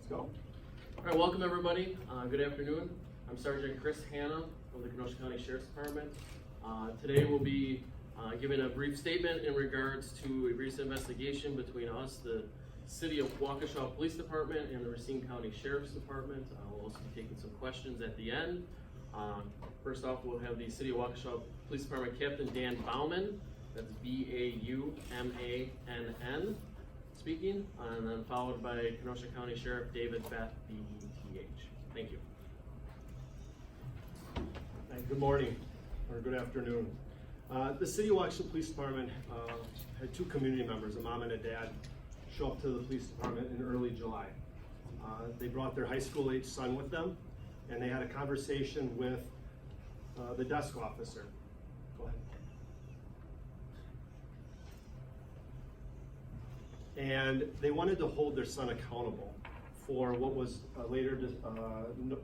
Go. All right, welcome everybody. Good afternoon. I'm Sergeant Chris Hanna of the Kenosha County Sheriff's Department. Today we'll be giving a brief statement in regards to a recent investigation between us, the City of Waukesha Police Department, and the Racine County Sheriff's Department. We'll also be taking some questions at the end. First off, we'll have the City of Waukesha Police Department Captain Dan Baumann, that's B-A-U-M-A-N-N, speaking, and then followed by Kenosha County Sheriff David Beth, B-E-T-H. Thank you. Good morning, or good afternoon. The City of Waukesha Police Department had two community members, a mom and a dad, show up to the police department in early July. They brought their high school age son with them, and they had a conversation with the desk officer. Go ahead. And they wanted to hold their son accountable for what was later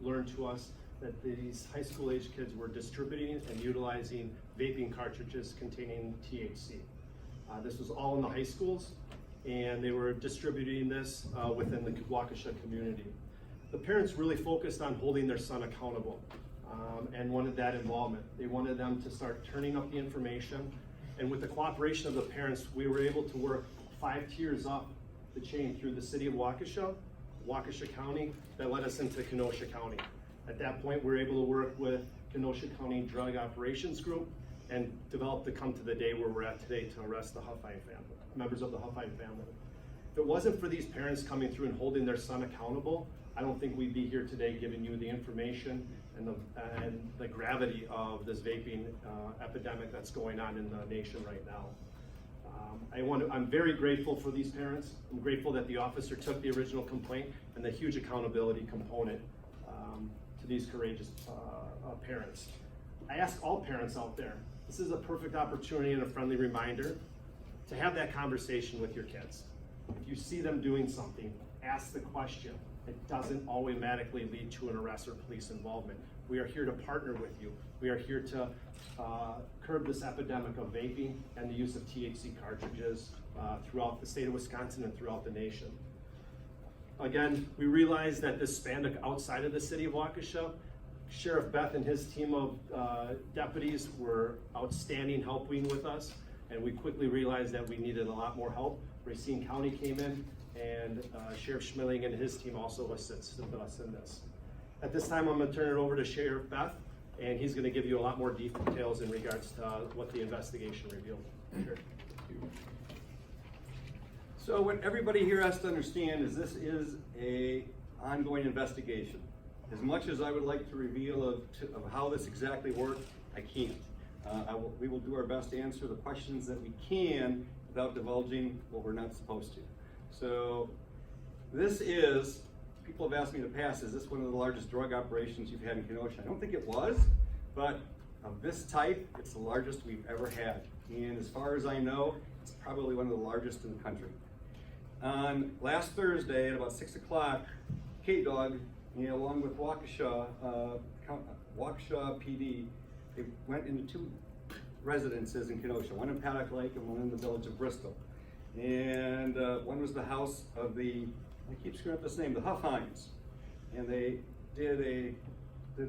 learned to us, that these high school age kids were distributing and utilizing vaping cartridges containing THC. This was all in the high schools, and they were distributing this within the Waukesha community. The parents really focused on holding their son accountable and wanted that involvement. They wanted them to start turning up the information, and with the cooperation of the parents, we were able to work 5 tiers up the chain through the City of Waukesha, Waukesha County, that led us into Kenosha County. At that point, we were able to work with Kenosha County Drug Operations Group and develop to come to the day where we're at today to arrest the Huffine family, members of the Huffine family. If it wasn't for these parents coming through and holding their son accountable, I don't think we'd be here today giving you the information and the gravity of this vaping epidemic that's going on in the nation right now. I'm very grateful for these parents. I'm grateful that the officer took the original complaint and the huge accountability component to these courageous parents. I ask all parents out there, this is a perfect opportunity and a friendly reminder to have that conversation with your kids. If you see them doing something, ask the question. It doesn't automatically lead to an arrest or police involvement. We are here to partner with you. We are here to curb this epidemic of vaping and the use of THC cartridges throughout the state of Wisconsin and throughout the nation. Again, we realize that this spanned outside of the City of Waukesha. Sheriff Beth and his team of deputies were outstanding helping with us, and we quickly realized that we needed a lot more help. Racine County came in, and Sheriff Schmilling and his team also assisted us in this. At this time, I'm going to turn it over to Sheriff Beth, and he's going to give you a lot more details in regards to what the investigation revealed. Sure. So what everybody here has to understand is this is an ongoing investigation. As much as I would like to reveal of how this exactly worked, I can't. We will do our best to answer the questions that we can without divulging what we're not supposed to. So this is, people have asked me in the past, is this one of the largest drug operations you've had in Kenosha? I don't think it was, but of this type, it's the largest we've ever had. And as far as I know, it's probably one of the largest in the country. On last Thursday at about 6 o'clock, K-Dog, along with Waukesha PD, they went into 2 residences in Kenosha, one in Paddock Lake and one in the village of Bristol. And one was the house of the, I keep screwing up this name, the Huffines. And they did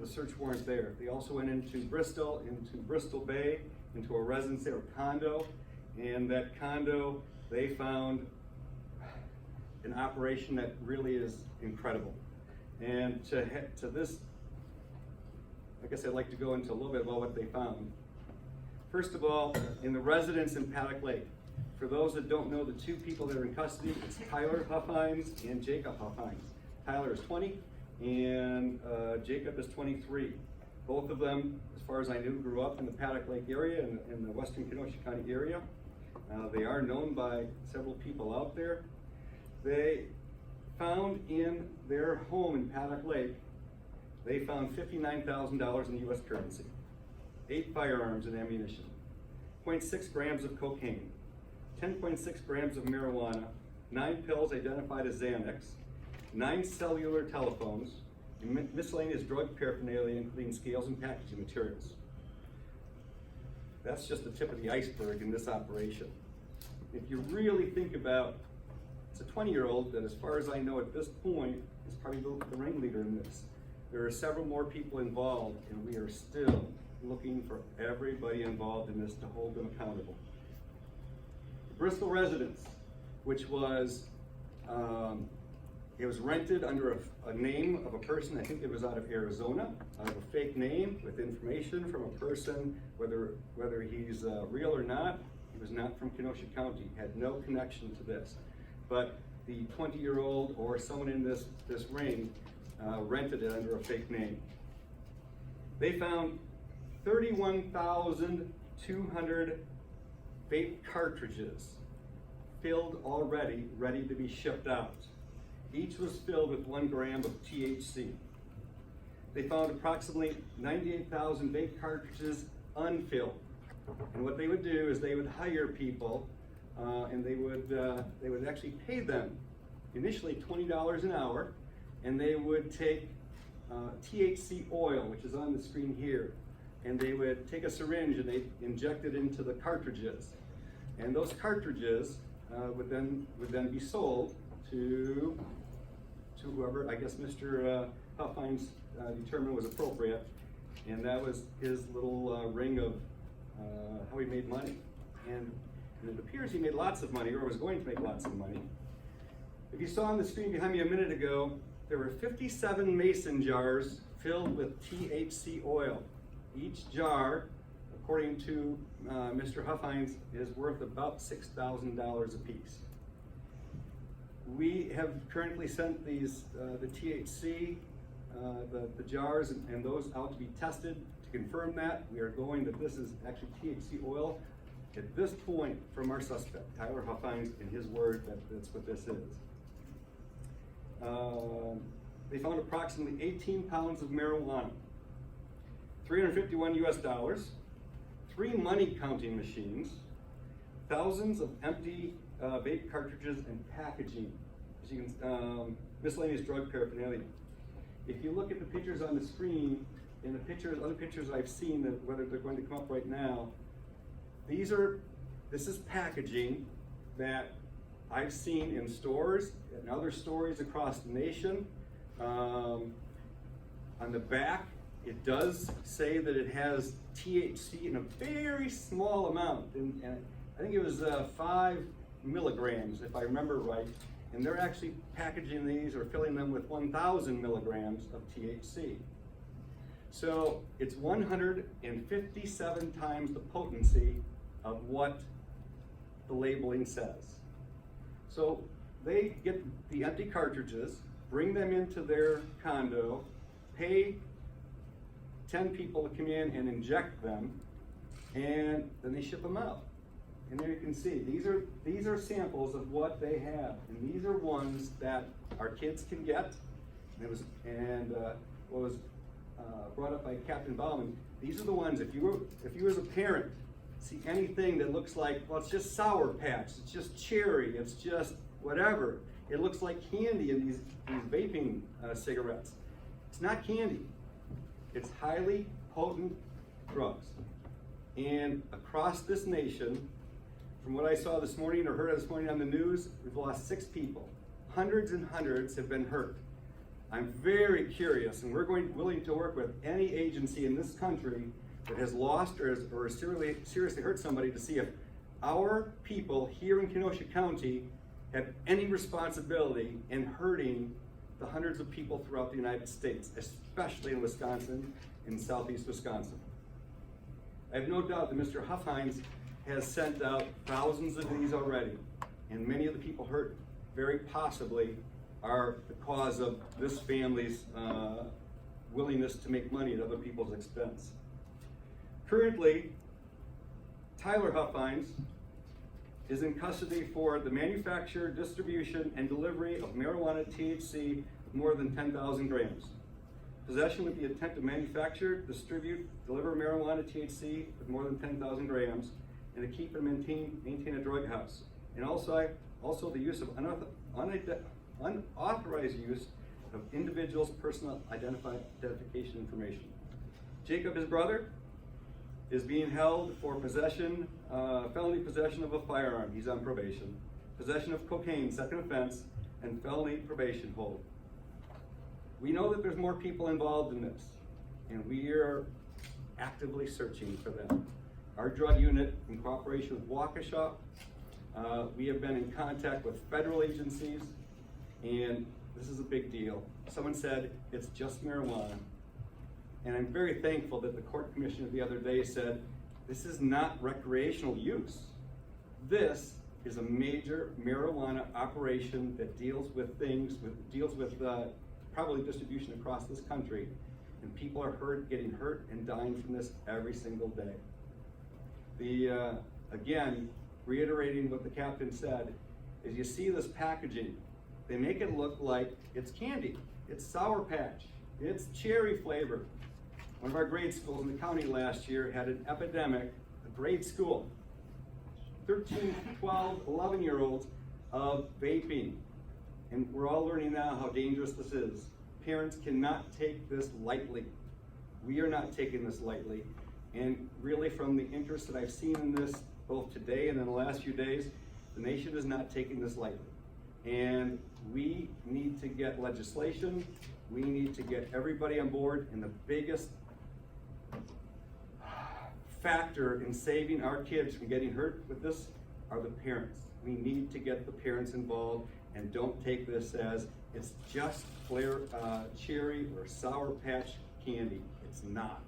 a search warrant there. They also went into Bristol Bay, into a residence there, a condo. And that condo, they found an operation that really is incredible. And to this, I guess I'd like to go into a little bit about what they found. First of all, in the residence in Paddock Lake, for those that don't know, the 2 people that are in custody, it's Tyler Huffines and Jacob Huffines. Tyler is 20 and Jacob is 23. Both of them, as far as I knew, grew up in the Paddock Lake area, in the western Kenosha County area. They are known by several people out there. They found in their home in Paddock Lake, they found $59,000 in U.S. currency, 8 firearms and ammunition, 0.6 grams of cocaine, 10.6 grams of marijuana, 9 pills identified as Xanax, 9 cellular telephones, and miscellaneous drug paraphernalia, including scales and packaging materials. That's just the tip of the iceberg in this operation. If you really think about It's a 20-year-old that, as far as I know at this point, is probably the ringleader in this. There are several more people involved, and we are still looking for everybody involved in this to hold them accountable. The Bristol residence, which was, it was rented under a name of a person, I think it was out of Arizona, out of a fake name with information from a person, whether he's real or not. He was not from Kenosha County, had no connection to this. But the 20-year-old or someone in this ring rented it under a fake name. They found 31,200 vape cartridges filled already, ready to be shipped out. Each was filled with 1 gram of THC. They found approximately 98,000 vape cartridges unfilled. And what they would do is they would hire people, and they would actually pay them initially $20 an hour, and they would take THC oil, which is on the screen here, and they would take a syringe and they inject it into the cartridges, and those cartridges would then be sold to whoever, I guess Mr. Huffines determined was appropriate, and that was his little ring of how he made money. And it appears he made lots of money, or was going to make lots of money. If you saw on the screen behind me a minute ago, there were 57 mason jars filled with THC oil. Each jar, according to Mr. Huffines, is worth about $6,000 a piece. We have currently sent these, the THC, the jars and those out to be tested to confirm that. We are going that this is actually THC oil at this point from our suspect, Tyler Huffines, in his word that that's what this is. They found approximately 18 pounds of marijuana, $351 US, 3 money counting machines, thousands of empty vape cartridges and packaging, as you can, miscellaneous drug paraphernalia. If you look at the pictures on the screen, and the pictures, other pictures I've seen, that whether they're going to come up right now, this is packaging that I've seen in stores and other stores across the nation. On the back, it does say that it has THC in a very small amount, and I think it was 5 milligrams, if I remember right, and they're actually packaging these or filling them with 1,000 milligrams of THC. So it's 157 times the potency of what the labeling says. So they get the empty cartridges, bring them into their condo, pay 10 people to come in and inject them, and then they ship them out. And there you can see, these are samples of what they have, and these are ones that our kids can get. And what was brought up by Captain Bauman, these are the ones, if you as a parent see anything that looks like, well, it's just Sour Patch, it's just cherry, it's just whatever, it looks like candy in these vaping cigarettes. It's not candy. It's highly potent drugs. And across this nation, from what I saw this morning or heard this morning on the news, we've lost 6 people. Hundreds and hundreds have been hurt. I'm very curious, and we're willing to work with any agency in this country that has lost or seriously hurt somebody to see if our people here in Kenosha County have any responsibility in hurting the hundreds of people throughout the United States, especially in Wisconsin, in southeast Wisconsin. I have no doubt that Mr. Huffines has sent out thousands of these already, and many of the people hurt very possibly are the cause of this family's willingness to make money at other people's expense. Currently, Tyler Huffines is in custody for the manufacture, distribution, and delivery of marijuana THC with more than 10,000 grams. Possession with the intent to manufacture, distribute, deliver marijuana THC with more than 10,000 grams, and to keep and maintain a drug house. And also the use of unauthorized use of individuals' personal identification information. Jacob, his brother, is being held for possession, felony possession of a firearm. He's on probation. possession of cocaine, second offense, and felony probation hold. We know that there's more people involved in this, and we are actively searching for them. Our drug unit, in cooperation with Waukesha, we have been in contact with federal agencies, and this is a big deal. Someone said it's just marijuana, and I'm very thankful that the court commissioner the other day said this is not recreational use. This is a major marijuana operation that deals with probably distribution across this country, and people are getting hurt and dying from this every single day. Again, reiterating what the captain said, is you see this packaging, they make it look like it's candy, it's Sour Patch, it's cherry flavor. One of our grade schools in the county last year had an epidemic, a grade school, 13, 12, 11-year-olds of vaping. And we're all learning now how dangerous this is. Parents cannot take this lightly. We are not taking this lightly. And really, from the interest that I've seen in this, both today and in the last few days, the nation is not taking this lightly. And we need to get legislation, we need to get everybody on board, and the biggest factor in saving our kids from getting hurt with this are the parents. We need to get the parents involved, and don't take this as it's just cherry or Sour Patch candy. It's not.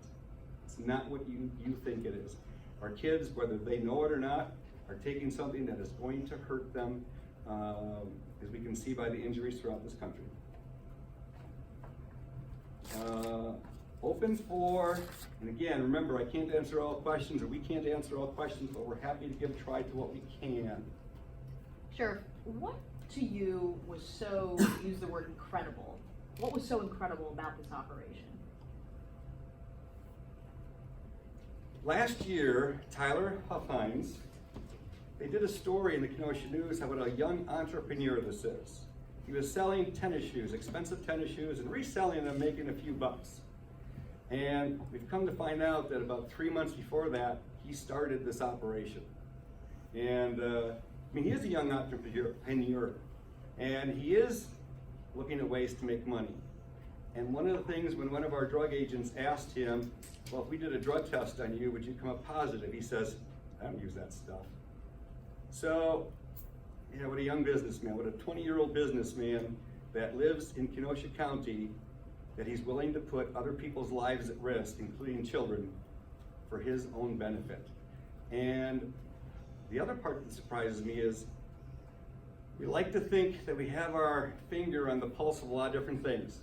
It's not what you think it is. Our kids, whether they know it or not, are taking something that is going to hurt them, as we can see by the injuries throughout this country. Open for, and again, remember, I can't answer all questions, or we can't answer all questions, but we're happy to give a try to what we can. Sheriff, what to you was so, use the word incredible, what was so incredible about this operation? Last year, Tyler Huffines, they did a story in the Kenosha News about a young entrepreneur this is. He was selling tennis shoes, expensive tennis shoes, and reselling them, making a few bucks. And we've come to find out that about 3 months before that, he started this operation. And he is a young entrepreneur, and he is looking at ways to make money. And one of the things, when one of our drug agents asked him, well, if we did a drug test on you, would you come up positive? He says, I don't use that stuff. So, yeah, what a young businessman, what a 20-year-old businessman that lives in Kenosha County, that he's willing to put other people's lives at risk, including children, for his own benefit. And the other part that surprises me is we like to think that we have our finger on the pulse of a lot of different things.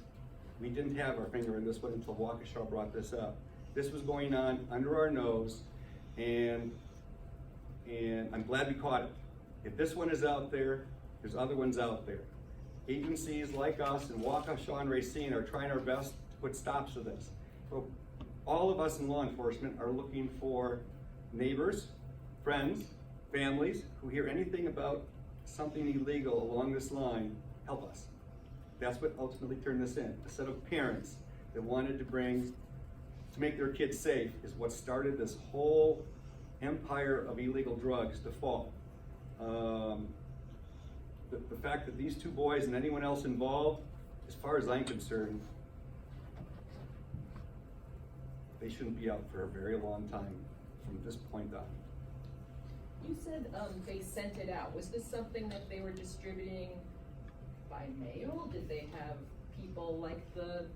We didn't have our finger on this one until Waukesha brought this up. This was going on under our nose, and I'm glad we caught it. If this one is out there, there's other ones out there. Agencies like us and Waukesha and Racine are trying our best to put stops to this. So all of us in law enforcement are looking for neighbors, friends, families who hear anything about something illegal along this line, help us. That's what ultimately turned this in. A set of parents that wanted to make their kids safe is what started this whole empire of illegal drugs to fall. The fact that these two boys and anyone else involved, as far as I'm concerned, they shouldn't be out for a very long time from this point on. You said they sent it out. Was this something that they were distributing by mail? Did they have people like the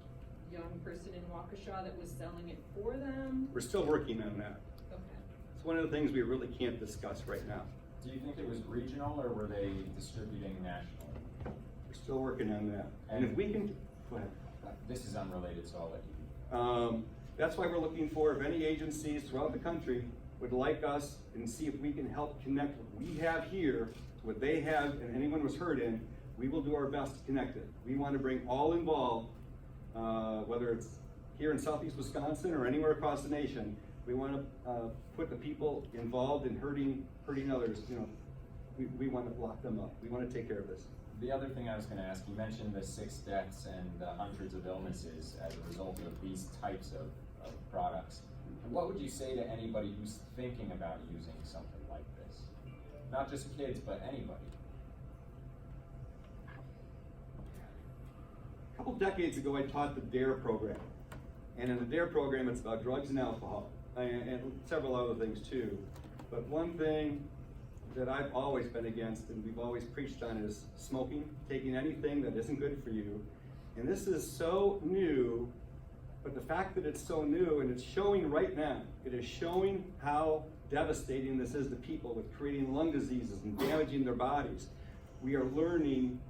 young person in Waukesha that was selling it for them? We're still working on that. Okay. It's one of the things we really can't discuss right now. Do you think it was regional, or were they distributing nationally? We're still working on that. And if we can, go ahead. This is unrelated, so I'll let you. That's why we're looking for, if any agencies throughout the country would like us and see if we can help connect what we have here to what they have and anyone was hurt in, we will do our best to connect it. We want to bring all involved, whether it's here in Southeast Wisconsin or anywhere across the nation. We want to put the people involved in hurting others. You know, we want to lock them up. We want to take care of this. The other thing I was going to ask, you mentioned the 6 deaths and the hundreds of illnesses as a result of these types of products. What would you say to anybody who's thinking about using something like this? Not just kids, but anybody. couple decades ago, I taught the DARE program. And in the DARE program, it's about drugs and alcohol, and several other things too. But one thing that I've always been against, and we've always preached on, is smoking, taking anything that isn't good for you. And this is so new, but the fact that it's so new, and it's showing right now, it is showing how devastating this is to people with creating lung diseases and damaging their bodies. We are learning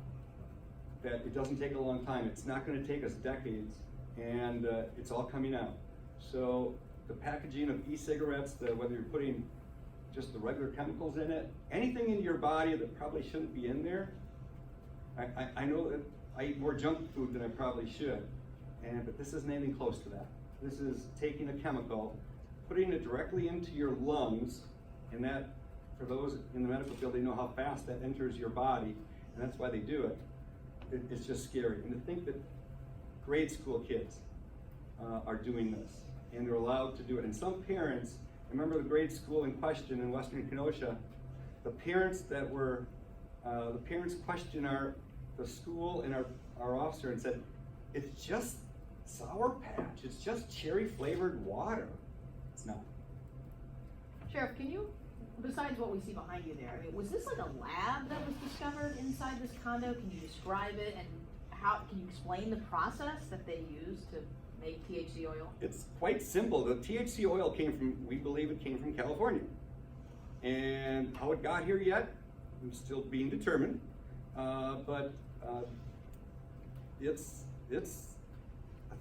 that it doesn't take a long time. It's not going to take us decades, and it's all coming out. So the packaging of e-cigarettes, whether you're putting just the regular chemicals in it, anything in your body that probably shouldn't be in there. I know that I eat more junk food than I probably should, but this isn't anything close to that. This is taking a chemical, putting it directly into your lungs, and that, for those in the medical field, they know how fast that enters your body, and that's why they do it. It's just scary. And to think that grade school kids are doing this, and they're allowed to do it. And some parents, I remember the grade school in question in Western Kenosha, the parents questioned the school and our officer and said, it's just Sour Patch, it's just cherry flavored water. It's not. Sheriff, can you, besides what we see behind you there, I mean, was this like a lab that was discovered inside this condo? Can you describe it, and can you explain the process that they use to make THC oil? It's quite simple. The THC oil we believe it came from California. And how it got here yet, it's still being determined. But it's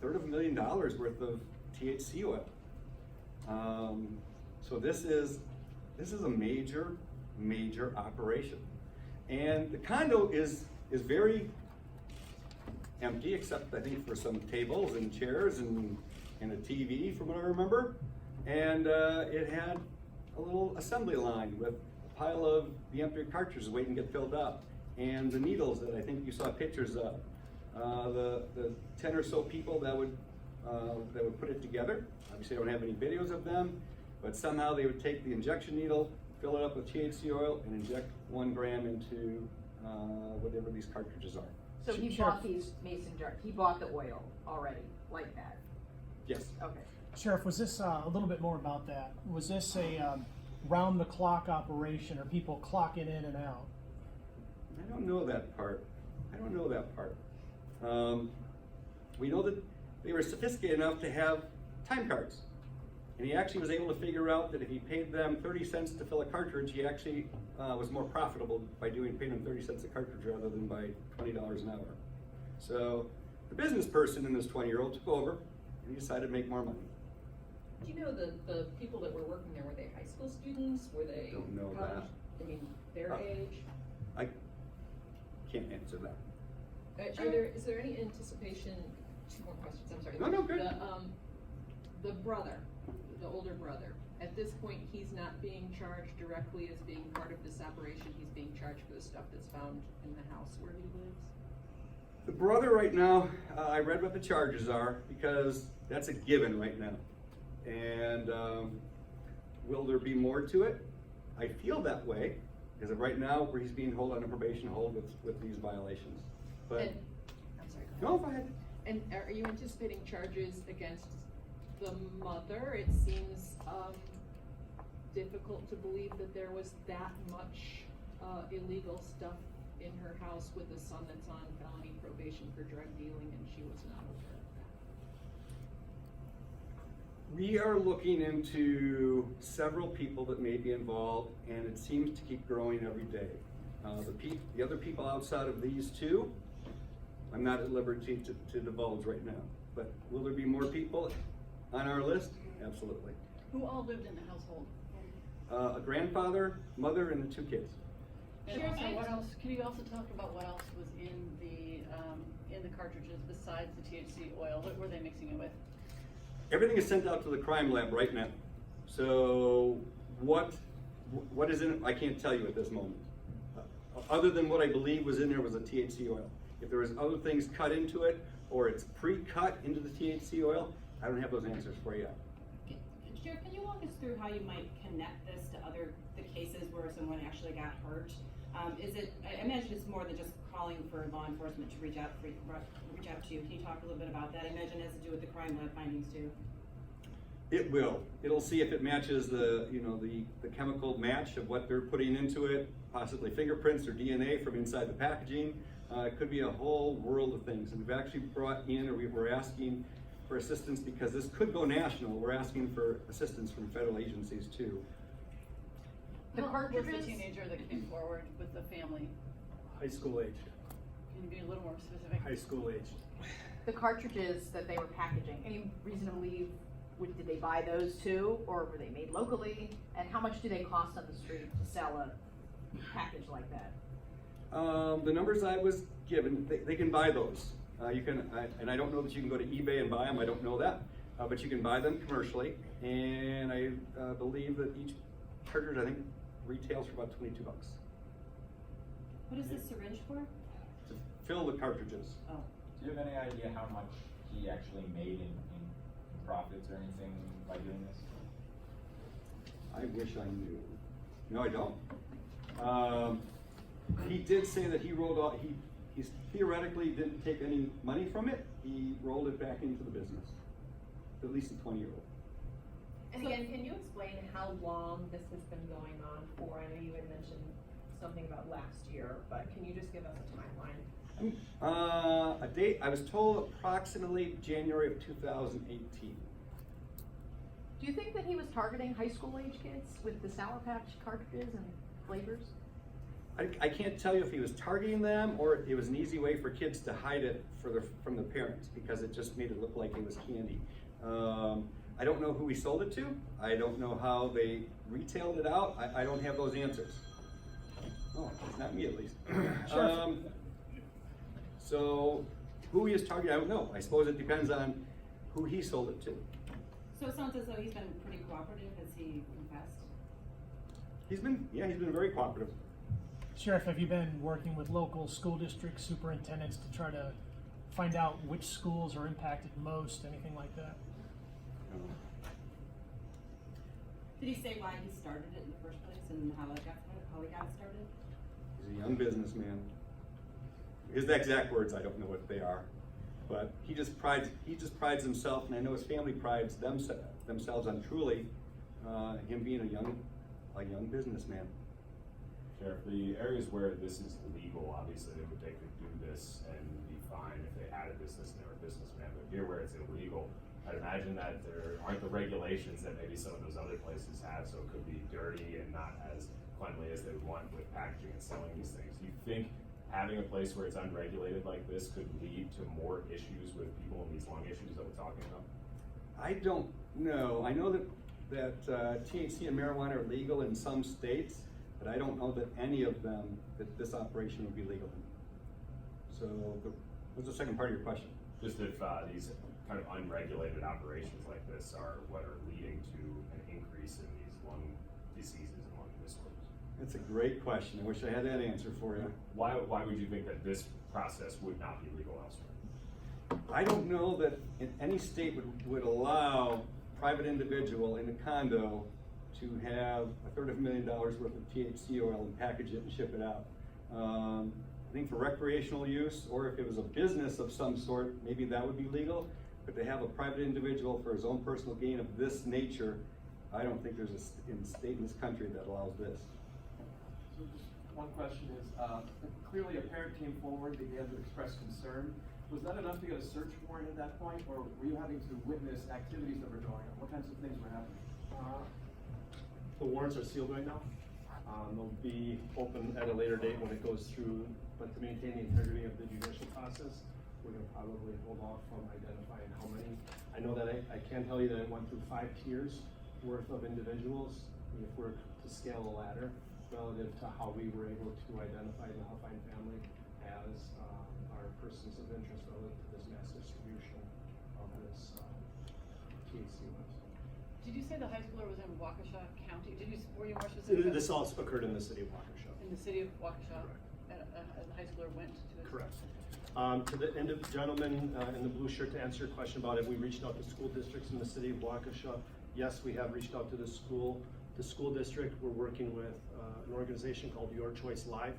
$250,000 worth of THC oil. So this is a major operation. And the condo is very empty, except I think for some tables and chairs and a TV, from what I remember. And it had a little assembly line with a pile of the empty cartridges waiting to get filled up, and the needles that I think you saw pictures of. The 10 or so people that would put it together. Obviously, I don't have any videos of them, but somehow they would take the injection needle, fill it up with THC oil, and inject 1 gram into whatever these cartridges are. So he bought these mason jars, he bought the oil already, like that? Yes. Okay. Sheriff, was this a little bit more about that? Was this a round-the-clock operation, or people clocking in and out? I don't know that part. We know that they were sophisticated enough to have time cards. And he actually was able to figure out that if he paid them 30 cents to fill a cartridge, he actually was more profitable by paying them 30 cents a cartridge rather than by $20 an hour. So the business person in this 20-year-old took over, and he decided to make more money. Do you know the people that were working there, were they high school students? Were they Don't know college? that. I mean, their age? I can't answer that. Is there any anticipation, 2 more questions, I'm sorry. No, good. The brother, the older brother, at this point, he's not being charged directly as being part of this operation, he's being charged for the stuff that's found in the house where he lives? The brother right now, I read what the charges are, because that's a given right now. And will there be more to it? I feel that way, because of right now, where he's being held on a probation hold with these violations. But I'm sorry. no, go ahead. And are you anticipating charges against the mother? It seems difficult to believe that there was that much illegal stuff in her house with a son that's on felony probation for drug dealing, and she was not aware of that. We are looking into several people that may be involved, and it seems to keep growing every day. The other people outside of these two, I'm not at liberty to divulge right now. But will there be more people on our list? Absolutely. Who all lived in the household? A grandfather, mother, and the 2 kids. And also, what else? Can you also talk about what else was in the cartridges besides the THC oil? What were they mixing it with? Everything is sent out to the crime lab right now. So what is in it, I can't tell you at this moment. Other than what I believe was in there was a THC oil. If there was other things cut into it, or it's pre-cut into the THC oil, I don't have those answers for you yet. Sheriff, can you walk us through how you might connect this to the cases where someone actually got hurt? I imagine it's more than just calling for law enforcement to reach out to you. Can you talk a little bit about that? I imagine it has to do with the crime lab findings too. It will. It'll see if it matches the, you know, the chemical match of what they're putting into it, possibly fingerprints or DNA from inside the packaging. It could be a whole world of things. And we've actually brought in, or we're asking for assistance because this could go national. We're asking for assistance from federal agencies too. The How old was cartridges? the teenager that came forward with the family? High school age, Can you be a little more specific? high school age. The cartridges that they were packaging, any reason to believe, did they buy those too, or were they made locally? And how much do they cost on the street to sell a package like that? The numbers I was given, they can buy those. And I don't know that you can go to eBay and buy them, I don't know that. But you can buy them commercially, and I believe that each cartridge, I think, retails for about 22 bucks. What is this syringe for? To fill the cartridges. Oh. Do you have any idea how much he actually made in profits or anything by doing this? I wish I knew. No, I don't. He did say that he rolled off, he theoretically didn't take any money from it. He rolled it back into the business. At least a 20-year-old. And again, can you explain how long this has been going on for? I know you had mentioned something about last year, but can you just give us a timeline? A date, I was told approximately January of 2018. Do you think that he was targeting high school age kids with the Sour Patch cartridges and flavors? I can't tell you if he was targeting them or it was an easy way for kids to hide it from the parents because it just made it look like it was candy. I don't know who he sold it to. I don't know how they retailed it out. I don't have those answers. Oh, it's not me at least. Sure. So who he is targeting, I don't know. I suppose it depends on who he sold it to. So it sounds as though he's been pretty cooperative. Has he confessed? He's been very cooperative. Sheriff, have you been working with local school district superintendents to try to find out which schools are impacted most, anything like that? Did he say why he started it in the first place and how he got it started? He's a young businessman. His exact words, I don't know what they are, but he just prides himself, and I know his family prides themselves on truly him being a young businessman. Sheriff, the areas where this is legal, obviously they could do this and be fined if they had a business and they were a businessman. But here where it's illegal, I'd imagine that there aren't the regulations that maybe some of those other places have, so it could be dirty and not as cleanly as they would want with packaging and selling these things. Do you think having a place where it's unregulated like this could lead to more issues with people in these lung issues that we're talking about? I don't know. I know that THC and marijuana are legal in some states, but I don't know that any of them, that this operation would be legal in. So, what's the second part of your question? Just if these kind of unregulated operations like this are what are leading to an increase in these lung diseases and lung disorders. It's a great question. I wish I had that answer for you. Why would you think that this process would not be legal elsewhere? I don't know that in any state would allow private individual in a condo to have $250,000 worth of THC oil and package it and ship it out. I think for recreational use, or if it was a business of some sort, maybe that would be legal. But to have a private individual for his own personal gain of this nature, I don't think there's a state in this country that allows this. So just one question is, clearly a parent came forward, they had to express concern. Was that enough to get a search warrant at that point, or were you having to witness activities that were going on? What kinds of things were happening? The warrants are sealed right now. They'll be open at a later date when it goes through, but to maintain the integrity of the judicial process, we're gonna probably hold off from identifying how many. I know that I can tell you that it went through 5 tiers worth of individuals. If we're to scale the ladder relative to how we were able to identify the Huffine family as our persons of interest relative to this mass distribution of this THC was. Did you say the high schooler was in Waukesha County? Were you more specific? This all occurred in the city of Waukesha. In the city of Waukesha? Correct. And the high schooler went to his... Correct. To the gentleman in the blue shirt, to answer your question about it, we reached out to school districts in the city of Waukesha. Yes, we have reached out to the school district. We're working with an organization called Your Choice Live.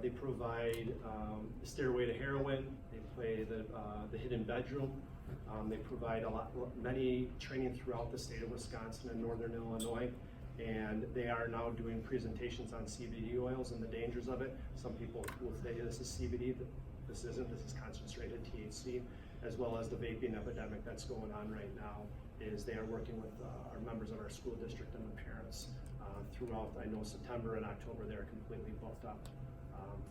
They provide Stairway to Heroin. They play the Hidden Bedroom. They provide many training throughout the state of Wisconsin and Northern Illinois. And they are now doing presentations on CBD oils and the dangers of it. Some people will say this is CBD, this isn't, this is concentrated THC, as well as the vaping epidemic that's going on right now. Is they are working with our members of our school district and the parents throughout. I know September and October they're completely booked up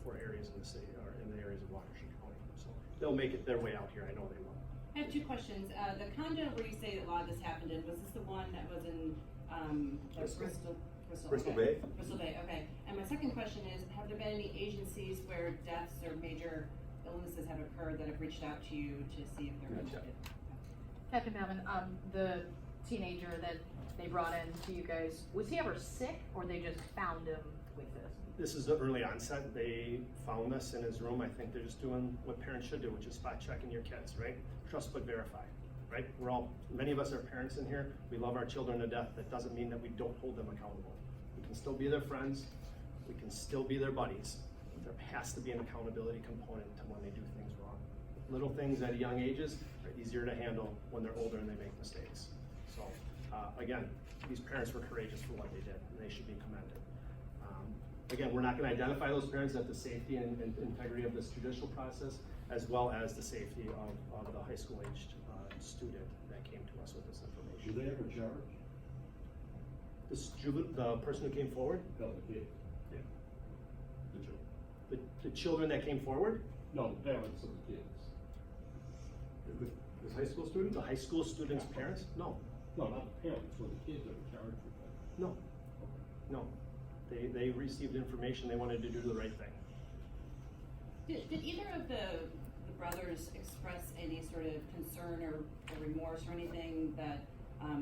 for areas in the city or in the areas of Waukesha County. So they'll make it their way out here. I know they will. I have 2 questions. The condo where you say that a lot of this happened in, was this the one that was in Bristol okay. Bay? Bristol Bay, okay. And my second question is, have there been any agencies where deaths or major illnesses have occurred that have reached out to you to see if they're interested? Captain Pavin, the teenager that they brought in to you guys, was he ever sick or they just found him with this? This is the early onset. They found this in his room. I think they're just doing what parents should do, which is spot checking your kids, right? Trust but verify, right? Many of us are parents in here. We love our children to death. That doesn't mean that we don't hold them accountable. We can still be their friends. We can still be their buddies. But there has to be an accountability component to when they do things wrong. Little things at young ages are easier to handle when they're older and they make mistakes. So again, these parents were courageous for what they did, and they should be commended. Again, we're not going to identify those parents at the safety and integrity of this judicial process, as well as the safety of the high school aged student that came to us with this information. Do they ever charge? The person who came forward? No, the kid. Yeah. The children. The children that came forward? No, the parents of the kids. This high school student? The high school students' parents? No, No, not the parents, but the kids that were charged with that. no, no. They received information, they wanted to do the right thing. Did either of the brothers express any sort of concern or remorse or anything that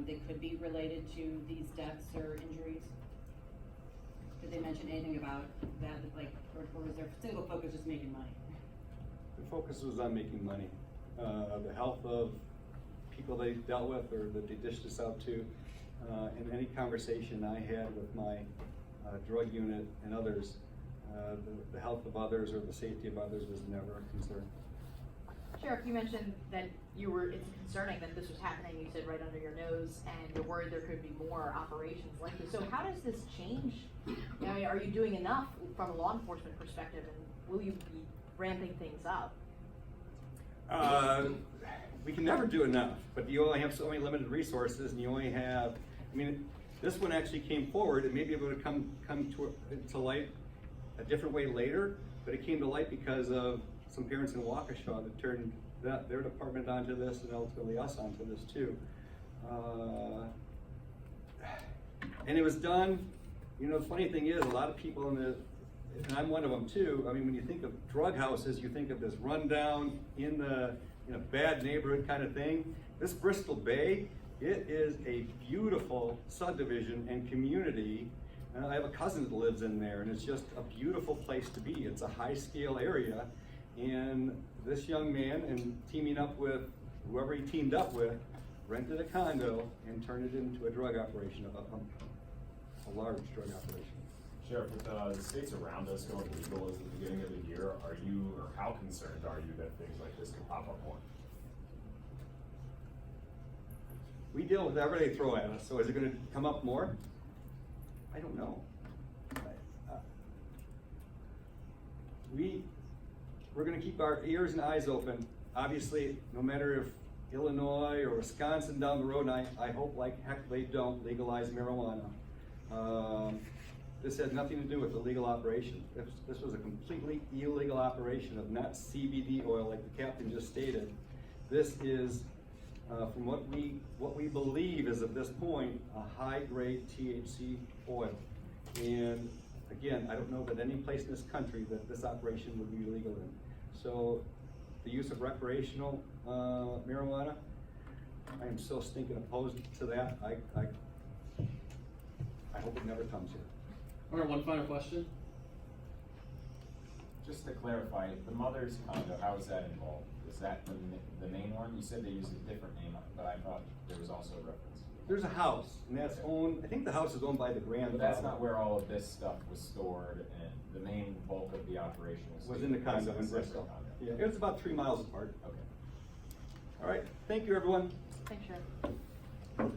they could be related to these deaths or injuries? Did they mention anything about that, like, or was their single focus just making money? The focus was on making money. The health of people they dealt with or that they dished us out to. In any conversation I had with my drug unit and others, the health of others or the safety of others was never a concern. Sheriff, you mentioned that it's concerning that this was happening, you said right under your nose, and you're worried there could be more operations like this. So how does this change? I mean, are you doing enough from a law enforcement perspective, and will you be ramping things up? We can never do enough, but you only have so many limited resources, and you only have, I mean, this one actually came forward, and maybe it would have come to light a different way later, but it came to light because of some parents in Waukesha that turned their department onto this, and ultimately us onto this too. And it was done, you know, the funny thing is, a lot of people and I'm one of them too, I mean, when you think of drug houses, you think of this rundown in a bad neighborhood kind of thing. This Bristol Bay, it is a beautiful subdivision and community. I have a cousin that lives in there, and it's just a beautiful place to be. It's a high-scale area, and this young man, and teaming up with whoever he teamed up with, rented a condo and turned it into a drug operation, a large drug operation. Sheriff, with the states around us going legal at the beginning of the year, how concerned are you that things like this could pop up more? We deal with whatever they throw at us, so is it gonna come up more? I don't know. We're gonna keep our ears and eyes open. Obviously, no matter if Illinois or Wisconsin down the road, and I hope like heck they don't legalize marijuana. This had nothing to do with the legal operation. This was a completely illegal operation of not CBD oil like the captain just stated. This is, from what we believe is at this point, a high-grade THC oil. And again, I don't know that any place in this country that this operation would be legal in. So the use of recreational marijuana, I am so stinking opposed to that. I hope it never comes here. All right, one final question. Just to clarify, the mother's condo, how is that involved? Is that the main one? You said they used a different name, but I thought there was also a reference. there's a house, and that's owned, I think the house is owned by the grandfather. But that's not where all of this stuff was stored, and the main bulk of the operation Was in the condo in Bristol. Yeah, it was about 3 miles apart. Okay. All right, thank you, everyone. Thanks, Sheriff.